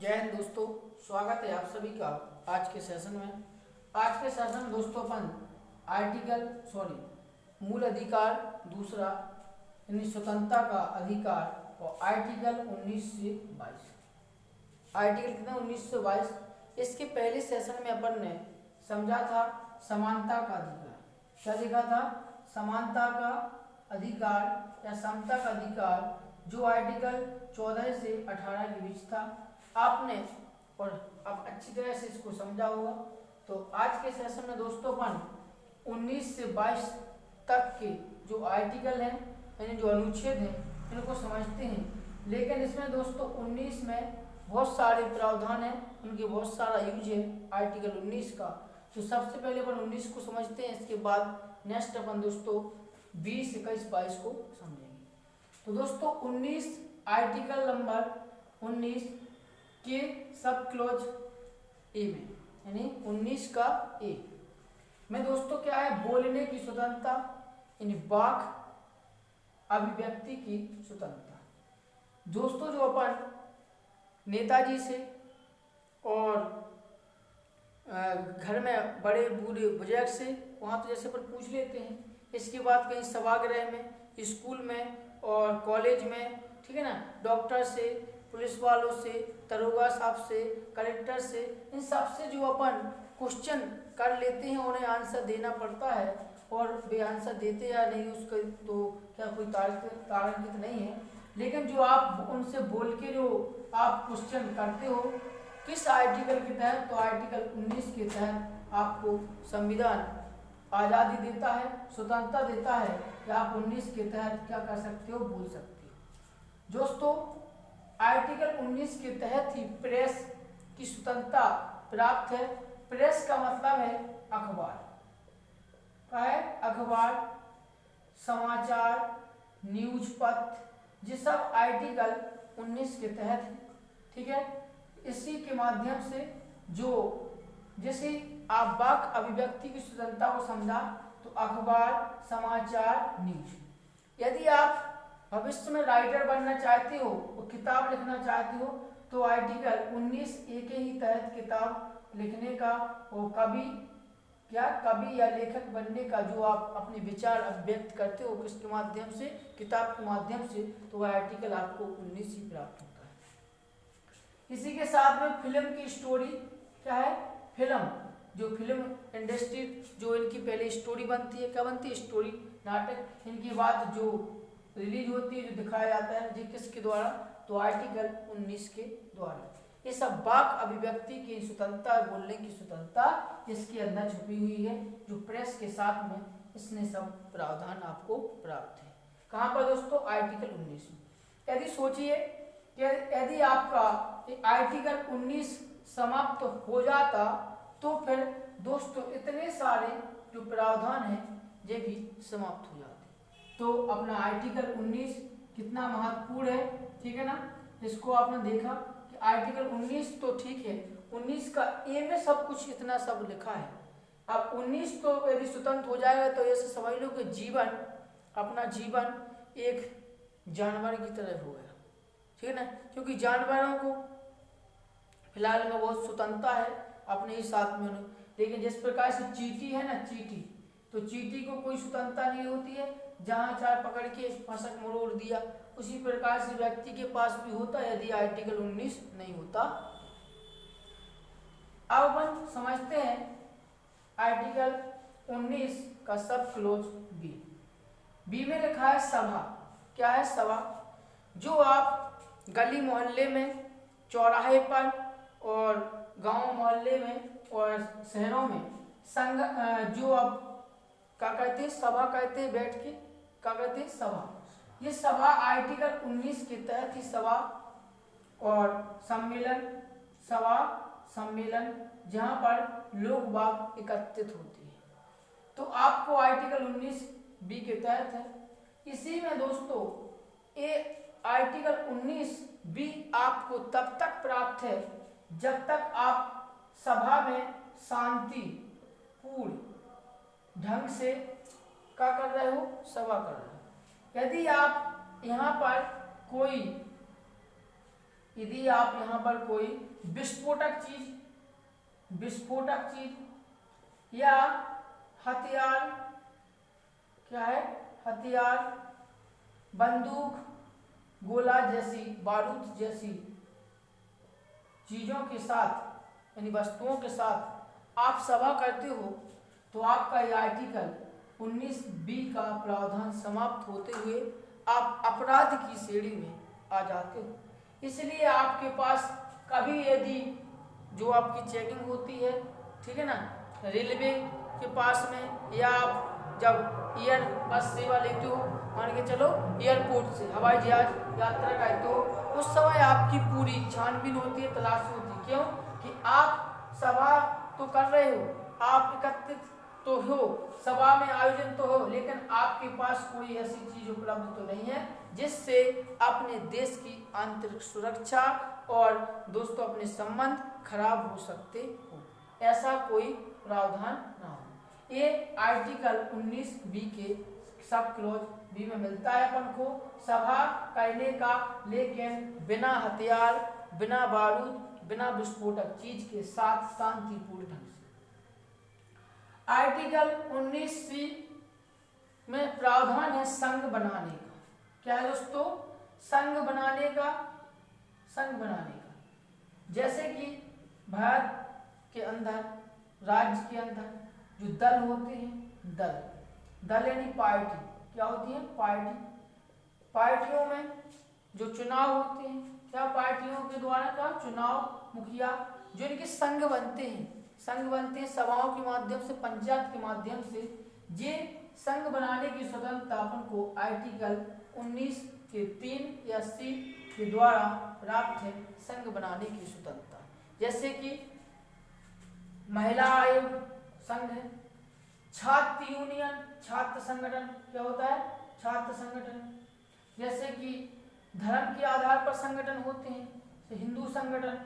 जय हिंद दोस्तों, स्वागत है आप सभी का आज के सेशन में। आज के सेशन में दोस्तों अपन मूल अधिकार दूसरा यानी स्वतंत्रता का अधिकार और आर्टिकल 19 से 22। आर्टिकल कितना 19 से 22। इसके पहले सेशन में अपन ने समझा था समानता का अधिकार। क्या देखा था? समानता का अधिकार या समता का अधिकार जो आर्टिकल 14 से 18 के बीच था। आपने और अब अच्छी तरह से इसको समझा होगा। तो आज के सेशन में दोस्तों अपन 19 से 22 तक के जो आर्टिकल हैं यानी जो अनुच्छेद हैं इनको समझते हैं। लेकिन इसमें दोस्तों 19 में बहुत सारे प्रावधान हैं, उनके बहुत सारा यूज है आर्टिकल 19 का। तो सबसे पहले अपन 19 को समझते हैं, इसके बाद नेक्स्ट अपन दोस्तों 20, 21, 22 को समझेंगे। तो दोस्तों 19 आर्टिकल नंबर 19 के सब क्लोज ए में यानी 19 का ए में दोस्तों क्या है? बोलने की स्वतंत्रता यानी वाक अभिव्यक्ति की स्वतंत्रता। दोस्तों जो अपन नेताजी से और घर में बड़े बूढ़े बुजुर्ग से वहाँ तो जैसे अपन पूछ लेते हैं, इसके बाद कहीं सभागृह में, स्कूल में और कॉलेज में, ठीक है ना, डॉक्टर से, पुलिस वालों से, दरोगा साहब से, कलेक्टर से, इन सब से जो अपन क्वेश्चन कर लेते हैं उन्हें आंसर देना पड़ता है। और वे आंसर देते या नहीं उसका तो क्या कोई तार्किक नहीं है। लेकिन जो आप उनसे बोल के जो आप क्वेश्चन करते हो किस आर्टिकल के तहत? तो आर्टिकल 19 के तहत आपको संविधान आज़ादी देता है, स्वतंत्रता देता है कि आप 19 के तहत क्या कर सकते हो, बोल सकते हो। दोस्तों आर्टिकल 19 के तहत ही प्रेस की स्वतंत्रता प्राप्त है। प्रेस का मतलब है अखबार। क्या है? अखबार, समाचार, न्यूज पत्र, ये सब आर्टिकल 19 के तहत है। ठीक है, इसी के माध्यम से जो जैसे आप वाक अभिव्यक्ति की स्वतंत्रता को समझा तो अखबार, समाचार, न्यूज। यदि आप भविष्य में राइटर बनना चाहते हो और किताब लिखना चाहते हो तो आर्टिकल 19 ए के ही तहत किताब लिखने का और कवि या लेखक बनने का जो आप अपने विचार अभिव्यक्त करते हो किसके माध्यम से? किताब के माध्यम से। तो वह आर्टिकल आपको 19 ही प्राप्त होता है। इसी के साथ में फिल्म की स्टोरी क्या है? फिल्म, जो फिल्म इंडस्ट्री जो इनकी पहले स्टोरी बनती है, क्या बनती है? स्टोरी, नाटक। इनकी बात जो रिलीज होती है, जो दिखाया जाता है, जी किसके द्वारा? तो आर्टिकल 19 के द्वारा। ये सब वाक अभिव्यक्ति की स्वतंत्रता, बोलने की स्वतंत्रता इसके अंदर छुपी हुई है, जो प्रेस के साथ में इसने सब प्रावधान आपको प्राप्त है। कहाँ पर दोस्तों? आर्टिकल 19 में। यदि सोचिए कि यदि आपका आर्टिकल 19 समाप्त हो जाता तो फिर दोस्तों इतने सारे जो प्रावधान हैं ये भी समाप्त हो जाते। तो अपना आर्टिकल 19 कितना महत्वपूर्ण है, ठीक है ना। इसको आपने देखा कि आर्टिकल 19 तो ठीक है, 19 का ए में सब कुछ इतना सब लिखा है। अब 19 तो यदि स्वतंत्र हो जाएगा तो ऐसे समझ लो कि जीवन, अपना जीवन एक जानवर की तरह हो गया, ठीक है ना। क्योंकि जानवरों को फिलहाल में बहुत स्वतंत्रता है अपने ही साथ में, लेकिन जिस प्रकार से चींटी है ना, चींटी, तो चींटी को कोई स्वतंत्रता नहीं होती है, जहां चाहे पकड़ के फंसक मरोड़ दिया। उसी प्रकार से व्यक्ति के पास भी होता है यदि आर्टिकल 19 नहीं होता। अब अपन समझते हैं आर्टिकल 19 का सब क्लोज बी। बी में लिखा है सभा। क्या है? सभा। जो आप गली मोहल्ले में, चौराहे पर और गांव मोहल्ले में और शहरों में संघ जो अब क्या कहते हैं? सभा कहते हैं, बैठ के क्या कहते हैं? सभा। ये सभा आर्टिकल 19 के तहत ही सभा और सम्मेलन, सभा सम्मेलन जहां पर लोग बाग एकत्रित होते हैं, तो आपको आर्टिकल 19 बी के तहत है। इसी में दोस्तों ये आर्टिकल 19 बी आपको तब तक प्राप्त है जब तक आप सभा में शांति पूर्ण ढंग से क्या कर रहे हो? सभा कर रहे हो। यदि आप यहाँ पर कोई यदि आप यहाँ पर कोई विस्फोटक चीज या हथियार, क्या है, हथियार, बंदूक, गोला जैसी, बारूद जैसी चीजों के साथ यानी वस्तुओं के साथ आप सभा करते हो तो आपका यह आर्टिकल 19B का प्रावधान समाप्त होते हुए आप अपराध की श्रेणी में आ जाते हो। इसलिए आपके पास कभी यदि जो आपकी चेकिंग होती है, ठीक है ना, रेलवे के पास में, या आप जब एयर बस सेवा लेते हो, मान के चलो एयरपोर्ट से हवाई जहाज यात्रा करते हो, उस समय आपकी पूरी छानबीन होती है, तलाशी होती है। क्यों कि आप सभा तो कर रहे हो, आप एकत्रित तो हो, सभा में आयोजन तो हो, लेकिन आपके पास कोई ऐसी चीज उपलब्ध तो नहीं है जिससे अपने देश की आंतरिक सुरक्षा और दोस्तों अपने संबंध खराब हो सकते हो, ऐसा कोई प्रावधान ना हो। ये आर्टिकल 19B के सब क्लॉज बी में मिलता है अपन को, सभा करने का, लेकिन बिना हथियार, बिना बारूद, बिना विस्फोटक चीज के साथ शांतिपूर्ण ढंग से। आर्टिकल 19C में प्रावधान है संघ बनाने का। क्या है दोस्तों? संघ बनाने का। जैसे कि भारत के अंदर, राज्य के अंदर जो दल होते हैं, दल यानी पार्टी, क्या होती है? पार्टियों में जो चुनाव होते हैं, क्या पार्टियों के द्वारा का चुनाव, मुखिया, जो इनके संघ बनते हैं सभाओं के माध्यम से, पंचायत के माध्यम से। ये संघ बनाने की स्वतंत्रता अपन को आर्टिकल 19 के 3 या C के द्वारा प्राप्त है, संघ बनाने की स्वतंत्रता। जैसे कि महिला आयोग संघ है, छात्र यूनियन, छात्र संगठन, क्या होता है? छात्र संगठन। जैसे कि धर्म के आधार पर संगठन होते हैं, तो हिंदू संगठन,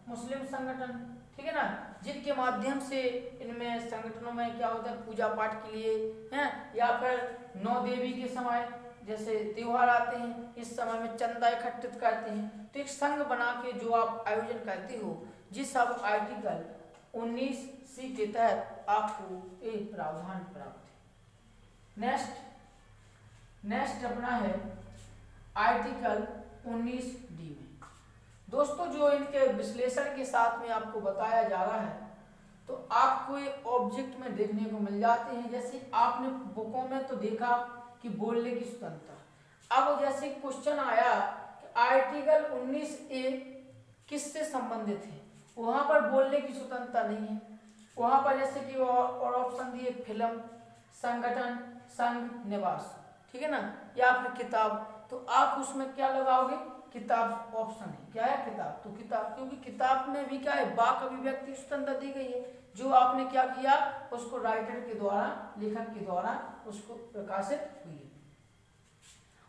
मुस्लिम संगठन, ठीक है ना, जिनके माध्यम से इनमें संगठनों में क्या होता है? पूजा पाठ के लिए हैं, या फिर 9 देवी के समय जैसे त्योहार आते हैं, इस समय में चंदा इकट्ठित करते हैं, तो एक संघ बना के जो आप आयोजन करते हो, जिस सब आर्टिकल 19C के तहत आपको एक प्रावधान प्राप्त है। नेक्स्ट अपना है आर्टिकल 19D में। दोस्तों जो इनके विश्लेषण के साथ में आपको बताया जा रहा है, तो आपको ये ऑब्जेक्ट में देखने को मिल जाते हैं। जैसे आपने बुकों में तो देखा कि बोलने की स्वतंत्रता। अब जैसे क्वेश्चन आया कि आर्टिकल 19A किससे संबंधित है, वहां पर बोलने की स्वतंत्रता नहीं है। वहां पर जैसे कि और ऑप्शन दिए, फिल्म, संगठन, संघ, निवास, ठीक है ना, या फिर किताब, तो आप उसमें क्या लगाओगे? किताब ऑप्शन है। क्या है? किताब। तो किताब, क्योंकि किताब में भी क्या है? वाक अभिव्यक्ति स्वतंत्रता दी गई है, जो आपने क्या किया, उसको राइटर के द्वारा, लेखक के द्वारा उसको प्रकाशित हुई है।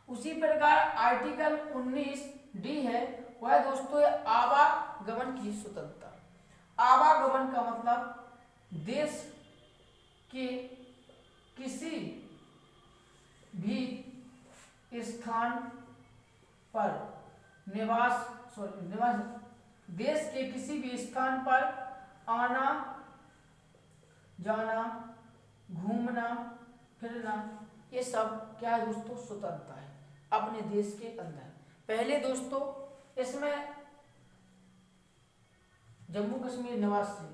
उसी प्रकार आर्टिकल 19D है, वह दोस्तों आवागमन की स्वतंत्रता। आवागमन का मतलब देश के किसी भी स्थान पर देश के किसी भी स्थान पर आना जाना, घूमना फिरना, ये सब क्या है दोस्तों? स्वतंत्रता है अपने देश के अंदर। पहले दोस्तों इसमें जम्मू कश्मीर निवासी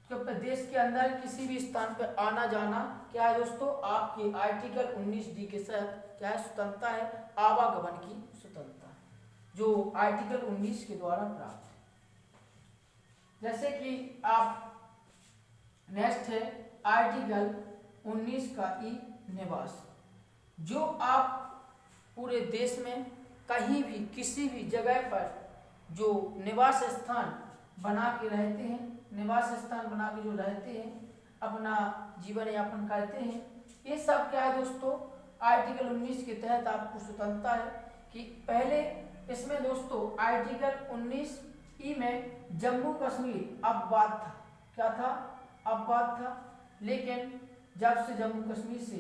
तो देश के अंदर किसी भी स्थान पर आना जाना क्या है दोस्तों? आपके आर्टिकल 19D के तहत क्या है? स्वतंत्रता है, आवागमन की स्वतंत्रता, जो आर्टिकल 19 के द्वारा प्राप्त है। जैसे कि आप नेक्स्ट है आर्टिकल 19 का ई, निवास। जो आप पूरे देश में कहीं भी किसी भी जगह पर जो निवास स्थान बना के रहते हैं, निवास स्थान बना के जो रहते हैं, अपना जीवन यापन करते हैं, ये सब क्या है दोस्तों? आर्टिकल 19 के तहत आपको स्वतंत्रता है। कि पहले इसमें दोस्तों आर्टिकल 19E में जम्मू कश्मीर अपवाद था। क्या था? अपवाद था। लेकिन जब से जम्मू कश्मीर से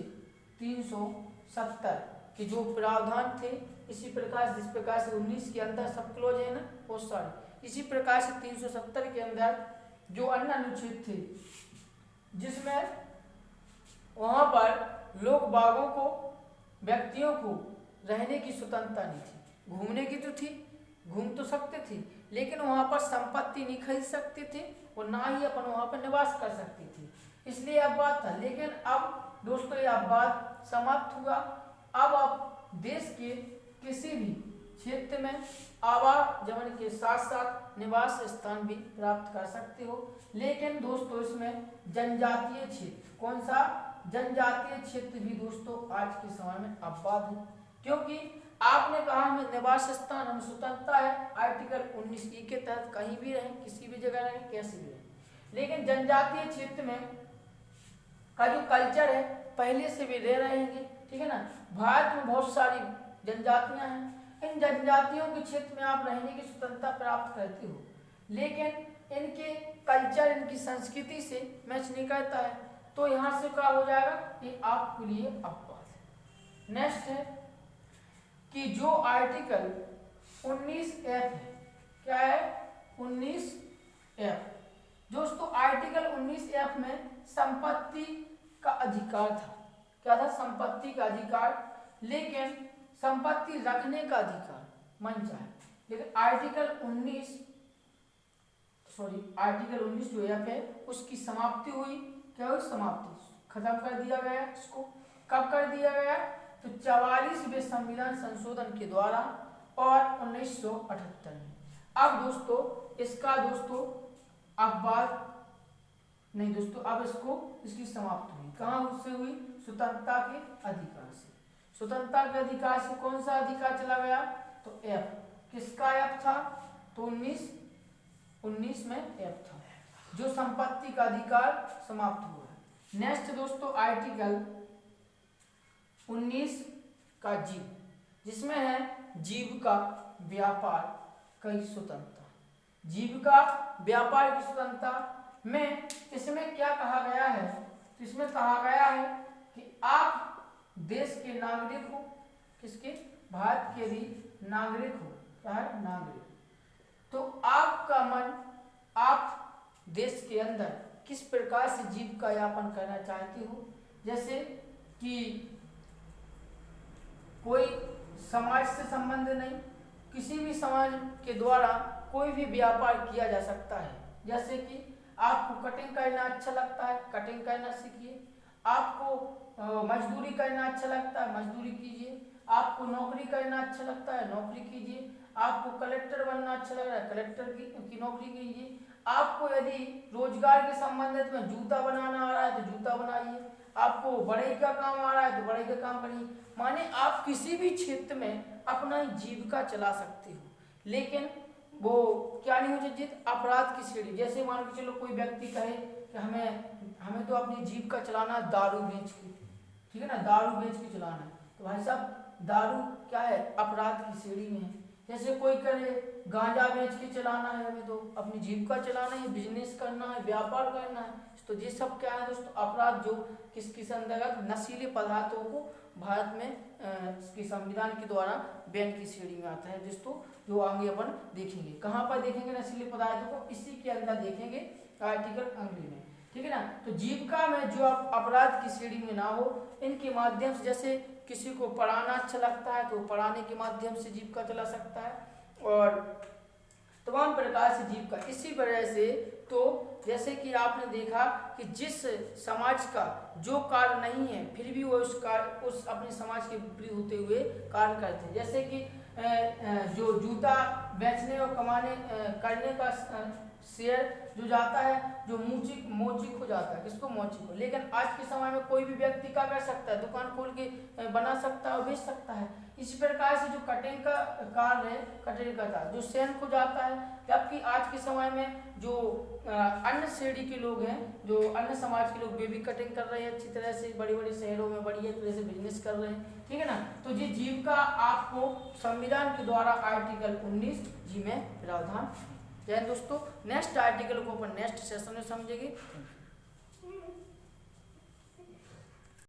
370 के जो प्रावधान थे, इसी प्रकार जिस प्रकार से 19 के अंदर सब क्लोज है ना, बहुत सारे। इसी प्रकार से 370 के अंदर जो अन्य अनुच्छेद थे जिसमें वहां पर लोग बागों को, व्यक्तियों को रहने की स्वतंत्रता नहीं थी। घूमने की तो थी, घूम तो सकते थे, लेकिन वहां पर संपत्ति नहीं खरीद सकते थे और ना ही अपन वहां पर निवास कर सकते थे। इसलिए अब बात था, लेकिन अब दोस्तों ये अपवाद समाप्त हुआ। अब आप देश के किसी भी क्षेत्र में आवागमन के साथ साथ निवास स्थान भी प्राप्त कर सकते हो। लेकिन दोस्तों इसमें जनजातीय क्षेत्र, कौन सा? जनजातीय क्षेत्र भी दोस्तों आज के समय में अपवाद है, क्योंकि आपने कहा हमें निवास स्थान, हम स्वतंत्रता है आर्टिकल 19E के तहत कहीं भी रहें, किसी भी जगह रहें, कैसे भी रहें। लेकिन जनजातीय क्षेत्र में का जो कल्चर है पहले से भी रह रहेंगे, ठीक है ना। भारत में बहुत सारी जनजातियां हैं, इन जनजातियों के क्षेत्र में आप रहने की स्वतंत्रता प्राप्त करते हो, लेकिन इनके कल्चर, इनकी संस्कृति से मैच नहीं करता है, तो यहाँ से क्या हो जाएगा, ये आपके लिए अपवाद है। नेक्स्ट है कि जो आर्टिकल 19F है, क्या है 19F दोस्तों, आर्टिकल 19F में संपत्ति का अधिकार था। क्या था? संपत्ति का अधिकार, लेकिन संपत्ति रखने का अधिकार मन चाहे। लेकिन आर्टिकल 19 जो F है उसकी समाप्ति हुई। क्या हुई? समाप्ति, खत्म कर दिया गया। इसको कब कर दिया गया? तो 44वें संविधान संशोधन के द्वारा और 1978 में। अब दोस्तों इसका दोस्तों अपवाद नहीं दोस्तों, अब इसकी समाप्ति हुई। कहाँ उससे हुई? स्वतंत्रता के अधिकार से। स्वतंत्रता के अधिकार से कौन सा अधिकार चला गया? तो F। किसका F था? तो 19 में F था, जो संपत्ति का अधिकार समाप्त हुआ है। नेक्स्ट दोस्तों आर्टिकल 19 का जीव, जिसमें है जीविका व्यापार की स्वतंत्रता। जीविका व्यापार की स्वतंत्रता में इसमें क्या कहा गया है? तो इसमें कहा गया है कि आप देश के नागरिक हो, किसके? भारत के भी नागरिक हो। क्या है? नागरिक। तो आपका मन, आप देश के अंदर किस प्रकार से जीविका यापन करना चाहते हो, जैसे कि कोई समाज से संबंध नहीं, किसी भी समाज के द्वारा कोई भी व्यापार किया जा सकता है। जैसे कि आपको कटिंग करना अच्छा लगता है, कटिंग करना सीखिए। आपको मजदूरी करना अच्छा लगता है, मजदूरी कीजिए। आपको नौकरी करना अच्छा लगता है, नौकरी कीजिए। आपको कलेक्टर बनना अच्छा लग रहा है, कलेक्टर की नौकरी कीजिए। आपको यदि रोजगार के संबंधित में जूता बनाना आ रहा है तो जूता बनाइए। आपको बढ़ई का काम आ रहा है तो बढ़ई का काम करिए। माने आप किसी भी क्षेत्र में अपना जीविका चला सकते हो, लेकिन वो क्या नहीं हो जित अपराध की श्रेणी। जैसे मान के चलो कोई व्यक्ति कहे कि हमें तो अपनी जीविका चलाना है दारू बेच के, ठीक है ना, दारू बेच के चलाना है, तो भाई साहब दारू क्या है? अपराध की श्रेणी में है। जैसे कोई करे गांजा बेच के चलाना है, हमें तो अपनी जीविका चलाना है, बिजनेस करना है, व्यापार करना है, तो ये सब क्या है दोस्तों? अपराध जो किस अंतर्गत? नशीले पदार्थों को भारत में इसके संविधान के द्वारा बैन की श्रेणी में आता है दोस्तों, जो आगे अपन देखेंगे। कहाँ पर देखेंगे नशीले पदार्थों को? इसी के अंदर देखेंगे आर्टिकल अगले में, ठीक है ना। तो जीविका में जो अपराध की श्रेणी में ना हो, इनके माध्यम से, जैसे किसी को पढ़ाना अच्छा लगता है तो पढ़ाने के माध्यम से जीविका चला सकता है, और तमाम प्रकार से जीविका। इसी वजह से तो जैसे कि आपने देखा कि जिस समाज का जो कार्य नहीं है फिर भी वो उस अपने समाज के विपरीत होते हुए कार्य करते हैं। जैसे कि जो जूता बेचने और कमाने करने का शेयर जो जाता है, जो मौचिक हो जाता है, किसको? मौचिक को। लेकिन आज के समय में कोई भी व्यक्ति क्या कर सकता है? दुकान खोल के बना सकता है और बेच सकता है। इसी प्रकार से जो कटिंग का कार्य है, कटिंग करता है, जो सैन को जाता है। जबकि आज के समय में जो अन्य श्रेणी के लोग हैं, जो अन्य समाज के लोग, वे भी कटिंग कर रहे हैं अच्छी तरह से, बड़े बड़े शहरों में बढ़िया तरह से बिजनेस कर रहे हैं, ठीक है ना। तो ये जीविका आपको संविधान के द्वारा आर्टिकल 19 में प्रावधान। जय दोस्तों, नेक्स्ट आर्टिकल को अपन नेक्स्ट सेशन में समझेंगे।